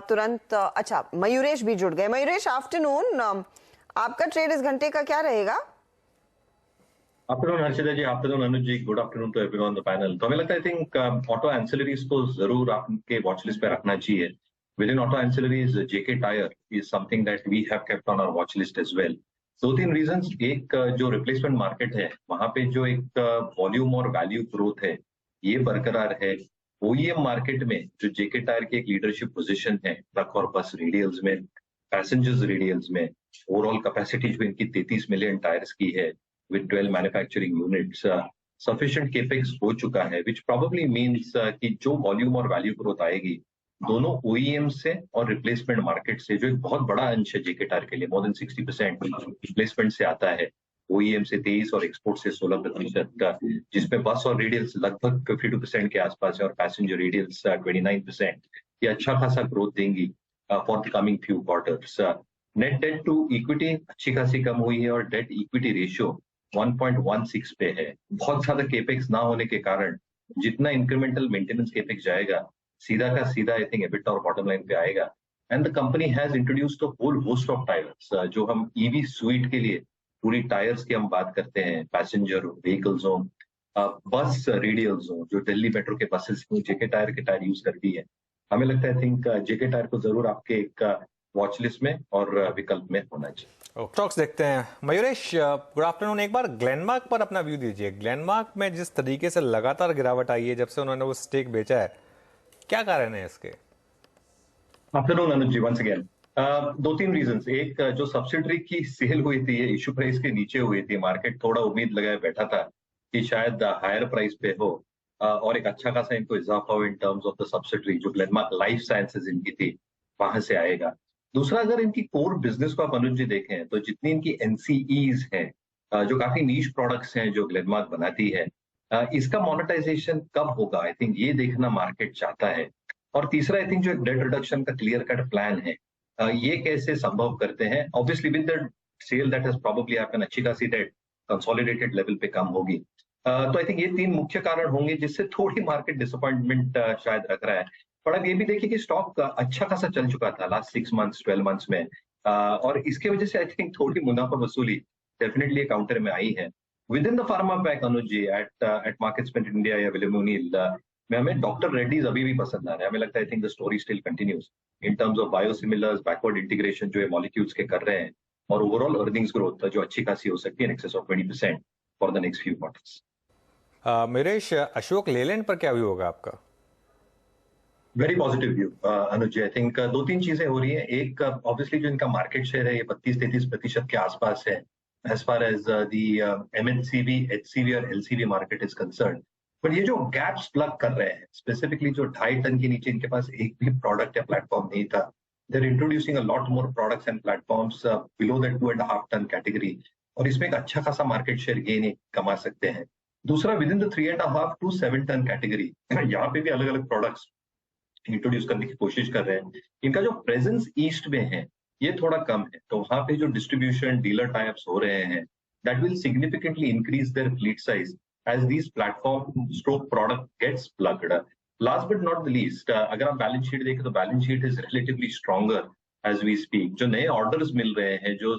तुरंत अच्छा मयूरेश भी जुड़ गए। मयूरेश, आफ्टरनून, आपका ट्रेड इस घंटे का क्या रहेगा? Afternoon Harshita ji, afternoon Anuj ji, good afternoon to everyone on the panel. तो हमें लगता है आई थिंक ऑटो एंसिलरीज को जरूर आपके वॉच लिस्ट पे रखना चाहिए। Within auto ancillaries JK Tyre is something that we have kept on our watch list as well. दो तीन रीजंस। एक, जो रिप्लेसमेंट मार्केट है वहां पे जो एक वॉल्यूम और वैल्यू ग्रोथ है ये बरकरार है। ओईएम मार्केट में जो जेके टायर की एक लीडरशिप पोजीशन है ट्रक और बस रेडियल्स में, पैसेंजर्स रेडियल्स में, ओवरऑल कैपेसिटी जो इनकी 33 मिलियन टायर्स की है with 12 manufacturing units, sufficient capex हो चुका है, which probably means कि जो वॉल्यूम और वैल्यू ग्रोथ आएगी दोनों OEM से और रिप्लेसमेंट मार्केट से, जो एक बहुत बड़ा अंश है जेके टायर के लिए, मोर देन 60% रिप्लेसमेंट से आता है, OEM से 23 और एक्सपोर्ट से 16%, जिसमें बस और रेडियल्स लगभग 52% के आसपास है और पैसेंजर रेडियल्स 29%। ये अच्छा खासा ग्रोथ देंगी for the coming few quarters. Net debt to equity अच्छी खासी कम हुई है और डेट इक्विटी रेशियो 1.16 पे है। बहुत ज्यादा केपेक्स ना होने के कारण जितना इंक्रीमेंटल मेंटेनेंस केपेक्स जाएगा सीधा का सीधा आई थिंक एबिटा और बॉटम लाइन पे आएगा। And the company has introduced a whole host of tyres. जो हम ईवी स्वीट के लिए पूरी टायर्स की हम बात करते हैं, पैसेंजर व्हीकल्स हो, बस रेडियल्स हो, जो दिल्ली मेट्रो के बसेस में जेके टायर के टायर यूज करती है, हमें लगता है आई थिंक जेके टायर को जरूर आपके एक वॉच लिस्ट में और विकल्प में होना चाहिए। स्टॉक्स देखते हैं। Mayuresh, good afternoon. एक बार ग्लेनमार्क पर अपना व्यू दीजिए। ग्लेनमार्क में जिस तरीके से लगातार गिरावट आई है जब से उन्होंने वो स्टेक बेचा है, क्या कारण है इसके? आफ्टरनून अनुज जी, वंस अगेन। दो तीन रीजंस। एक, जो सब्सिडरी की सेल हुई थी ये इशू प्राइस के नीचे हुई थी। मार्केट थोड़ा उम्मीद लगाए बैठा था कि शायद हायर प्राइस पे हो और एक अच्छा खासा इनको इजाफा हो इन टर्म्स ऑफ द सब्सिडरी, जो ग्लेनमार्क लाइफ साइंसेज इनकी थी वहां से आएगा। दूसरा, अगर इनकी कोर बिजनेस को आप अनुज जी देखें तो जितनी इनकी एनसीईज हैं, जो काफी नीश प्रोडक्ट्स हैं जो ग्लेनमार्क बनाती है, इसका मोनेटाइजेशन कब होगा आई थिंक ये देखना मार्केट चाहता है। और तीसरा, आई थिंक जो एक डेट रिडक्शन का क्लियर कट प्लान है, ये कैसे संभव करते हैं। Obviously with the sale that has probably happen, अच्छी खासी डेट कंसोलिडेटेड लेवल पे कम होगी। तो आई थिंक ये तीन मुख्य कारण होंगे जिससे थोड़ी मार्केट डिसअपॉइंटमेंट शायद रख रहा है। पर अब ये भी देखिए कि स्टॉक अच्छा खासा चल चुका था लास्ट 6 मंथ्स 12 मंथ्स में, और इसके वजह से आई थिंक थोड़ी मुनाफा वसूली डेफिनेटली काउंटर में आई है। Within the pharma pack Anuj ji, at मार्केट्समेंट इंडिया या विलियम ओनियल में हमें डॉक्टर रेड्डीज अभी भी पसंद आ रहे हैं। हमें लगता है I think the story still continues in terms of biosimilars, backward integration जो ये मॉलिक्यूल्स के कर रहे हैं, और ओवरऑल अर्निंग्स ग्रोथ जो अच्छी खासी हो सकती है in excess of 20% for the next few quarters. Mayuresh, Ashok Leyland पर क्या व्यू होगा आपका? Very positive view Anuj. I think दो तीन चीजें हो रही है। एक, ऑब्वियसली जो इनका मार्केट शेयर है ये 32-33% के आसपास है as far as the MNCV, HCV और एलसीवी मार्केट इज कंसर्न। पर ये जो गैप्स प्लग कर रहे हैं, स्पेसिफिकली जो 2.5 टन के नीचे इनके पास एक भी प्रोडक्ट या प्लेटफॉर्म नहीं था, they are introducing a lot more products and platforms below that 2.5 tonne category, और इसमें एक अच्छा खासा मार्केट शेयर गेन कमा सकते हैं। दूसरा, within the 3.5 to 7 tonne category यहाँ पे भी अलग अलग प्रोडक्ट्स इंट्रोड्यूस करने की कोशिश कर रहे हैं। इनका जो प्रेजेंस ईस्ट में है ये थोड़ा कम है, तो वहां पे जो डिस्ट्रीब्यूशन डीलर टाइप्स हो रहे हैं, that will significantly increase their fleet size as these platform stroke product gets plugged. Last but not the least, अगर आप बैलेंस शीट देखें तो balance sheet is relatively stronger as we speak. जो नए orders मिल रहे हैं, जो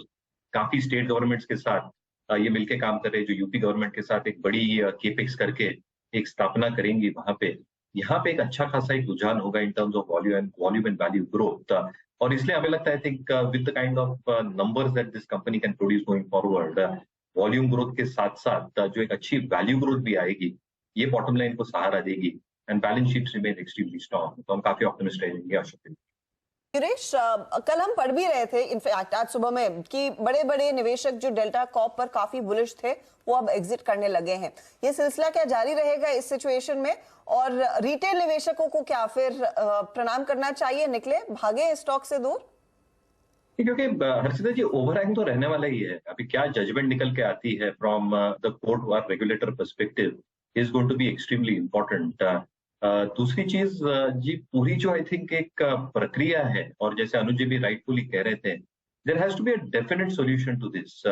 काफी स्टेट गवर्नमेंट्स के साथ ये मिलके काम कर रहे हैं, जो यूपी गवर्नमेंट के साथ एक बड़ी केपेक्स करके एक स्थापना करेंगी वहां पे, यहाँ पे एक अच्छा खासा एक रुझान होगा इन terms of volume and value growth. और इसलिए हमें लगता है I think with the kind of numbers that this company can produce going forward, volume growth के साथ साथ जो एक अच्छी वैल्यू ग्रोथ भी आएगी, ये बॉटम लाइन को सहारा देगी and balance sheet remain extremely strong. तो हम काफी ऑप्टिमिस्टिक रहेंगे अशोक। सुरेश, कल हम पढ़ भी रहे थे इनफैक्ट आज सुबह में कि बड़े बड़े निवेशक जो डेल्टा कॉर्प पर काफी बुलिश थे वो अब एग्जिट करने लगे हैं। ये सिलसिला क्या जारी रहेगा इस सिचुएशन में, और रिटेल निवेशकों को क्या फिर प्रणाम करना चाहिए, निकले भागे स्टॉक से दूर? क्योंकि हर्षिता जी, ओवरहैंग तो रहने वाला ही है। अभी क्या जजमेंट निकल के आती है फ्रॉम द कोर्ट और regulator perspective is going to be extremely important. दूसरी चीज जी, पूरी जो आई थिंक एक प्रक्रिया है, और जैसे अनुज जी भी राइटफुली कह रहे थे, there has to be a definite solution to this.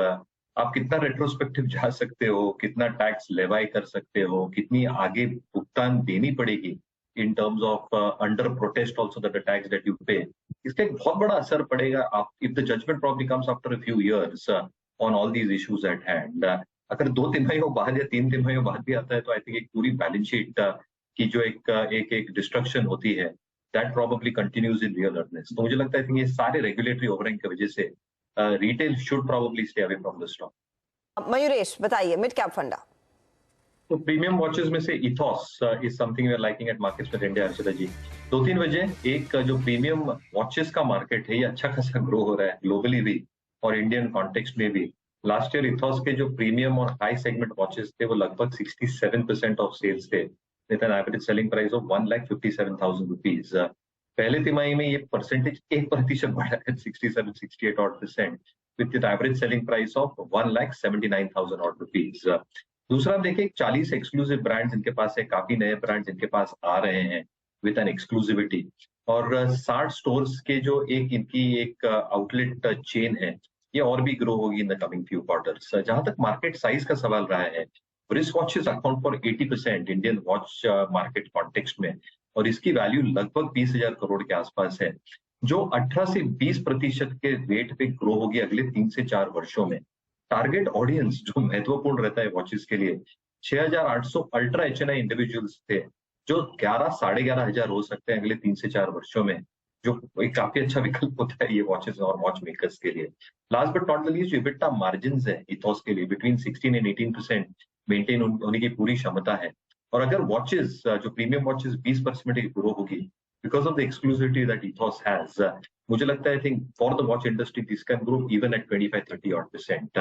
आप कितना रेट्रोस्पेक्टिव जा सकते हो, कितना टैक्स लेवाई कर सकते हो, कितनी आगे भुगतान देनी पड़ेगी, in terms of under protest also the tax that you pay. इसका एक बहुत बड़ा असर पड़ेगा आप if the judgment probably comes after a few years on all these issues at hand. अगर 2 तिमाहियों बाद या 3 तिमाहियों बाद भी आता है तो आई थिंक एक पूरी बैलेंस शीट की जो एक डिस्ट्रक्शन होती है that probably continues in real earnest. तो मुझे लगता है कि ये सारे रेगुलेटरी ओवरहैंग की वजह से retail should probably stay away from the stock. Mayuresh बताइए मिड कैप फंडा। तो प्रीमियम वॉचेस में से Ethos is something we are liking at markets with India Archita ji. 2-3 वजह, एक जो प्रीमियम वॉचेस का मार्केट है ये अच्छा खासा ग्रो हो रहा है ग्लोबली भी और इंडियन कॉन्टेक्स्ट में भी। लास्ट ईयर इथॉस के जो प्रीमियम और हाई सेगमेंट वॉचेस थे वो लगभग 67% ऑफ सेल्स थे with an average selling price of 1,57,000 rupees. पहले तिमाही में ये परसेंटेज 1% बढ़ा है 67-68 odd percent with an average selling price of 1,79,000 odd rupees. दूसरा देखिए 40 एक्सक्लूसिव ब्रांड्स इनके पास है, काफी नए ब्रांड्स इनके पास आ रहे हैं विद एन एक्सक्लूसिविटी और 60 स्टोर्स के जो इनकी एक आउटलेट चेन है ये और भी ग्रो होगी in the coming few quarters. जहां तक मार्केट साइज का सवाल रहा है, risk watches account for 80% Indian watch market context में और इसकी वैल्यू लगभग 20,000 करोड़ के आसपास है जो 18 से 20% के रेट पे ग्रो होगी अगले 3 से 4 वर्षों में। टारगेट ऑडियंस जो महत्वपूर्ण रहता है वॉचेस के लिए 6,800 अल्ट्रा HNI इंडिविजुअल्स थे जो 11,500 हो सकते हैं अगले 3 से 4 वर्षों में, जो एक काफी अच्छा विकल्प होता है ये वॉचेस और वॉच मेकर्स के लिए। Last but not the least EBITDA margins है इथॉस के लिए बिटवीन 16 and 18% मेंटेन होने की पूरी क्षमता है और अगर वॉचेस जो प्रीमियम वॉचेस 20% की ग्रो होगी because of the exclusivity that ethos has, मुझे लगता है I think for the watch industry this can grow even at 25-30 odd percent.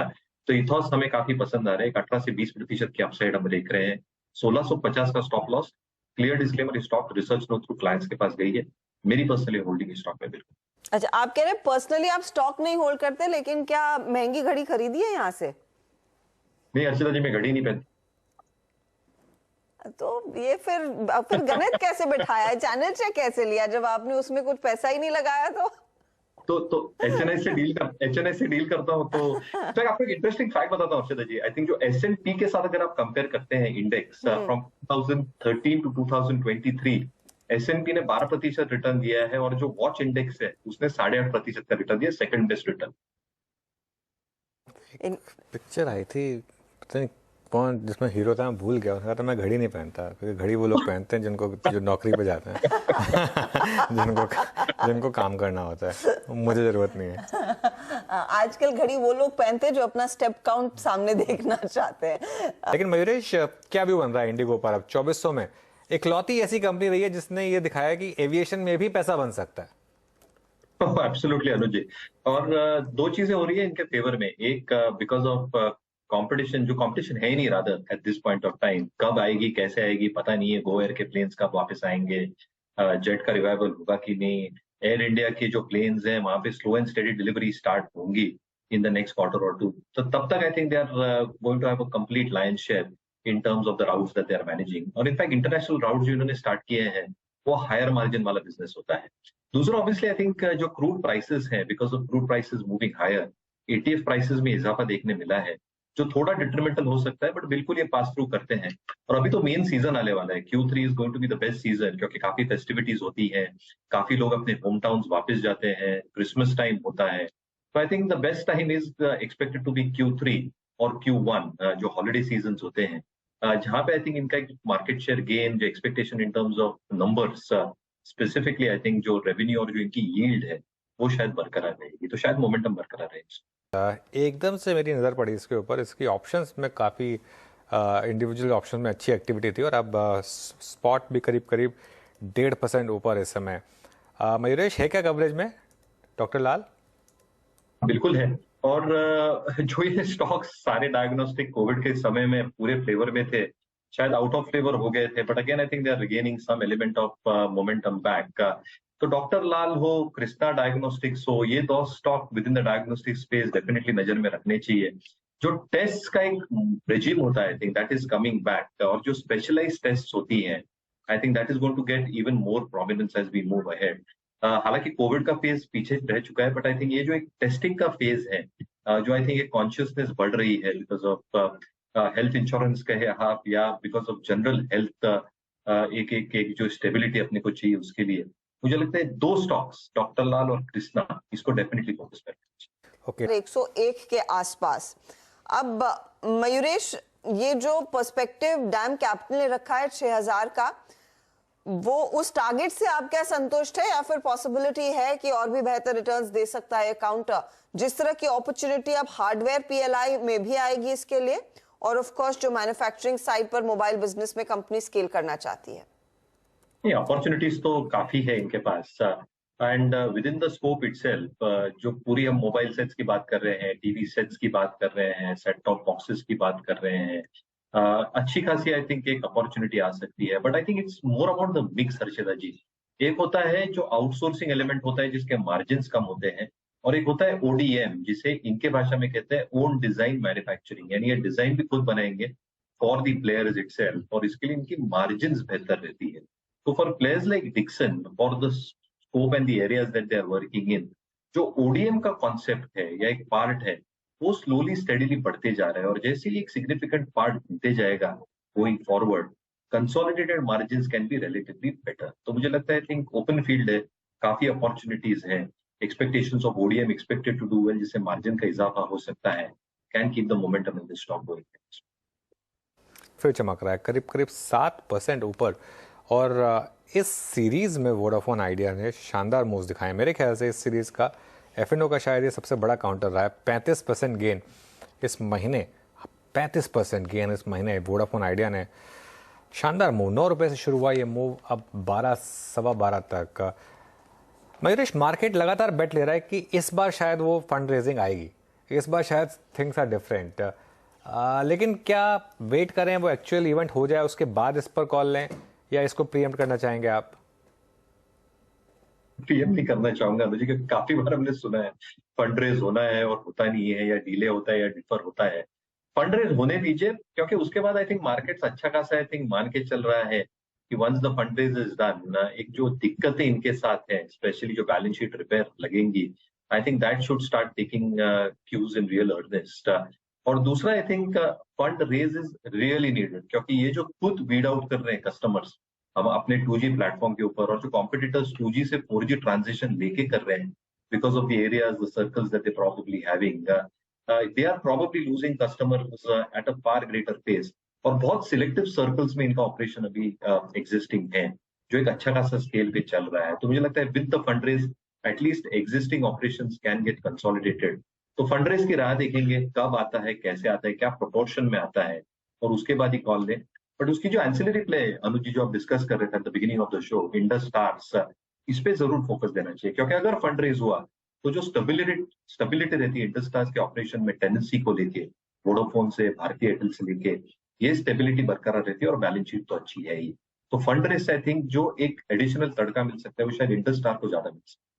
तो इथॉस हमें काफी पसंद आ रहा है, 18 से 20% की अपसाइड हम देख रहे हैं। 1650 का stop loss, clear disclaimer, stock research know through clients के पास गई है, मेरी पर्सनली होल्डिंग स्टॉक में बिल्कुल। अच्छा, आप कह रहे हैं पर्सनली आप स्टॉक नहीं होल्ड करते, लेकिन क्या महंगी घड़ी खरीदी है यहाँ से? नहीं अर्चिता जी, मैं घड़ी नहीं पहनती। तो ये फिर गणित कैसे बिठाया है, चैनल चेक कैसे लिया जब आपने उसमें कुछ पैसा ही नहीं लगाया? तो HNI से डील करता हूँ तो आपको एक इंटरेस्टिंग फैक्ट बताता हूँ अर्चिता जी। आई थिंक जो S&P के साथ अगर आप कंपेयर करते हैं इंडेक्स फ्रॉम 2013 to 2023 S&P ने 12% रिटर्न दिया है और जो वॉच इंडेक्स है उसने 8.5% का रिटर्न दिया, सेकंड बेस्ट रिटर्न। पिक्चर आई थी पता नहीं कौन जिसमें हीरो था, मैं भूल गया, उसने कहा था मैं घड़ी नहीं पहनता क्योंकि घड़ी वो लोग पहनते हैं जो नौकरी पे जाते हैं जिनको काम करना होता है, मुझे जरूरत नहीं है। आजकल घड़ी वो लोग पहनते हैं जो अपना स्टेप काउंट सामने देखना चाहते हैं। लेकिन मयूरेश, क्या व्यू बन रहा है इंडिगो पर? अब 2400 में इकलौती ऐसी कंपनी रही है जिसने ये दिखाया कि एविएशन में भी पैसा बन सकता है। एब्सोल्युटली अनुज जी, और दो चीजें हो रही है इनके फेवर में। एक बिकॉज ऑफ कंपटीशन, जो कंपटीशन है ही नहीं rather at this point of time, कब आएगी कैसे आएगी पता नहीं है। गो एयर के प्लेन्स कब वापस आएंगे, जेट का रिवाइवल होगा कि नहीं, एयर इंडिया के जो प्लेन्स हैं वहां पे slow and steady delivery start होंगी इन द नेक्स्ट क्वार्टर और 2। तो तब तक I think they are going to have a complete lion share in terms of the routes that they are managing. और इनफैक्ट इंटरनेशनल राउट्स जो इन्होंने start किए हैं वो हायर मार्जिन वाला बिजनेस होता है। दूसरा ऑब्वियसली आई थिंक जो क्रूड प्राइसेस हैं, because of crude prices moving higher, ETF prices में इजाफा देखने मिला है जो थोड़ा डिट्रीमेंटल हो सकता है, बट बिल्कुल ये पास थ्रू करते हैं। और अभी तो मेन सीजन आने वाला है, Q3 is going to be the best season, क्योंकि काफी फेस्टिविटीज होती हैं, काफी लोग अपने होम टाउन्स वापस जाते हैं, क्रिसमस टाइम होता है। तो I think the best time is expected to be Q3 और Q1 जो हॉलिडे सीजन होते हैं, जहां पे आई थिंक इनका मार्केट शेयर गेन, जो expectation in terms of numbers specifically, I think जो रेवेन्यू और जो इनकी यील्ड है वो शायद बरकरार रहेगी, तो शायद मोमेंटम बरकरार रहेगी। एकदम से मेरी नज़र पड़ी इसके ऊपर, इसकी ऑप्शंस में काफ़ी इंडिविजुअल ऑप्शन में अच्छी एक्टिविटी थी और अब स्पॉट भी करीब 1.5% ऊपर इस समय। मयूरेश, है क्या कवरेज में डॉक्टर लाल? बिल्कुल है, और जो ये स्टॉक्स सारे डायग्नोस्टिक कोविड के समय में पूरे फ्लेवर में थे, शायद आउट ऑफ फ्लेवर हो गए थे, but again I think they are regaining some element of momentum back. तो डॉक्टर लाल हो, कृष्णा डायग्नोस्टिक्स हो, ये दो stock within the diagnostic space definitely नजर में रखने चाहिए। जो टेस्ट का एक रेजिम होता है, I think that is coming back, और जो स्पेशलाइज्ड टेस्ट होती हैं, I think that is going to get even more prominence as we move ahead. हालांकि कोविड का फेज पीछे रह चुका है, बट आई थिंक ये जो एक टेस्टिंग का फेज है, जो आई थिंक एक कॉन्शियसनेस बढ़ रही है बिकॉज ऑफ हेल्थ इंश्योरेंस कहे आप, या बिकॉज ऑफ जनरल हेल्थ एक एक एक जो स्टेबिलिटी अपने को चाहिए उसके लिए मुझे लगता है 2 स्टॉक्स डॉक्टर लाल और कृष्णा इसको डेफिनेटली फोकस करना चाहिए। ओके 101 के आसपास। अब मयूरेश, ये जो पर्सपेक्टिव डैम कैपिटल ने रखा है 6000 का, वो उस टारगेट से आप क्या संतुष्ट है या फिर पॉसिबिलिटी है कि और भी बेहतर रिटर्न्स दे सकता है काउंटर? जिस तरह की अपॉर्चुनिटी अब हार्डवेयर पीएलआई में भी आएगी इसके लिए, और ऑफ कोर्स जो मैन्युफैक्चरिंग साइड पर मोबाइल बिजनेस में कंपनी स्केल करना चाहती है। ये अपॉर्चुनिटीज तो काफी है इनके पास and within the scope itself जो पूरी हम मोबाइल सेट्स की बात कर रहे हैं, टीवी सेट्स की बात कर रहे हैं, सेट टॉप बॉक्सेस की बात कर रहे हैं, अच्छी खासी आई थिंक एक अपॉर्चुनिटी आ सकती है। But I think it's more about the mix, Harshita ji. एक होता है जो आउटसोर्सिंग एलिमेंट होता है जिसके मार्जिन्स कम होते हैं, और एक होता है ओडीएम जिसे इनके भाषा में कहते हैं ओन डिजाइन मैन्युफैक्चरिंग, यानी ये डिजाइन भी खुद बनाएंगे फॉर द प्लेयर्स इटसेल्फ, और इसके लिए इनकी मार्जिन्स बेहतर रहती है। तो for players like Dixon, for the scope and the areas that they are working in, जो ओडीएम का कॉन्सेप्ट है या एक पार्ट है वो स्लोली स्टेडीली बढ़ते जा रहा है, और जैसे ही एक सिग्निफिकेंट पार्ट बनते जाएगा going forward, consolidated margins can be relatively better. तो मुझे लगता है आई थिंक ओपन फील्ड है, काफी अपॉर्चुनिटीज हैं, expectations of ODM expected to do well, जिससे मार्जिन का इजाफा हो सकता है, can keep the momentum in the stock going. फिर चमक रहा है करीब करीब 7% ऊपर, और इस सीरीज में वोडाफोन आइडिया ने शानदार मूव्स दिखाए। मेरे ख्याल से इस सीरीज का एफएनओ का शायद ये सबसे बड़ा काउंटर रहा है। 35% गेन इस महीने, 35% गेन इस महीने वोडाफोन आइडिया ने। शानदार मूव, 9 रुपए से शुरू हुआ ये मूव, अब 12, सवा 12 तक। मयूरेश, मार्केट लगातार बेट ले रहा है कि इस बार शायद वो फंड रेजिंग आएगी, इस बार शायद थिंग्स आर डिफरेंट, लेकिन क्या वेट करें वो एक्चुअल इवेंट हो जाए उसके बाद इस पर कॉल लें, या इसको प्रीएम्प्ट करना चाहेंगे आप? प्रीएम्प्ट नहीं करना चाहूंगा अनुजी, क्योंकि काफी बार हमने सुना है फंड रेज होना है और होता नहीं है, या डिले होता है या डिफर होता है। फंड रेज होने दीजिए, क्योंकि उसके बाद आई थिंक मार्केट्स अच्छा खासा आई थिंक मान के चल रहा है कि once the fund raise is done, एक जो दिक्कतें इनके साथ है, स्पेशली जो बैलेंस शीट रिपेयर लगेंगी, I think that should start taking cues in real earnest. और दूसरा I think fund raise is really needed, क्योंकि ये जो खुद वीड आउट कर रहे हैं कस्टमर्स हम अपने 2G प्लेटफॉर्म के ऊपर, और जो कॉम्पिटिटर्स 2G से 4G ट्रांजिशन लेके कर रहे हैं because of the areas, the circles that they probably having, they are probably losing customers at a far greater pace, और बहुत सिलेक्टिव सर्कल्स में इनका ऑपरेशन अभी एग्जिस्टिंग है, जो एक अच्छा खासा स्केल पे चल रहा है। तो मुझे लगता है with the fund raise at least existing operations can get consolidated. तो फंड रेज की राह देखेंगे, कब आता है, कैसे आता है, क्या प्रोपोर्शन में आता है, और उसके बाद ही कॉल लें। बट उसकी जो एंसिलरी प्ले अनुज जी जो आप डिस्कस कर रहे थे at the beginning of the show, Indus stars, इस पे जरूर फोकस देना चाहिए, क्योंकि अगर फंड रेज हुआ तो जो स्टेबिलिटी रहती है इंडस स्टार्स के ऑपरेशन में, टेनेंसी को लेके, वोडाफोन से, भारतीय एयरटेल से लेके, ये स्टेबिलिटी बरकरार रहती है, और बैलेंस शीट तो अच्छी है ही। तो फंड रेज आई थिंक जो एक एडिशनल तड़का मिल सकता है वो शायद इंडस स्टार को ज्यादा मिल सकता है।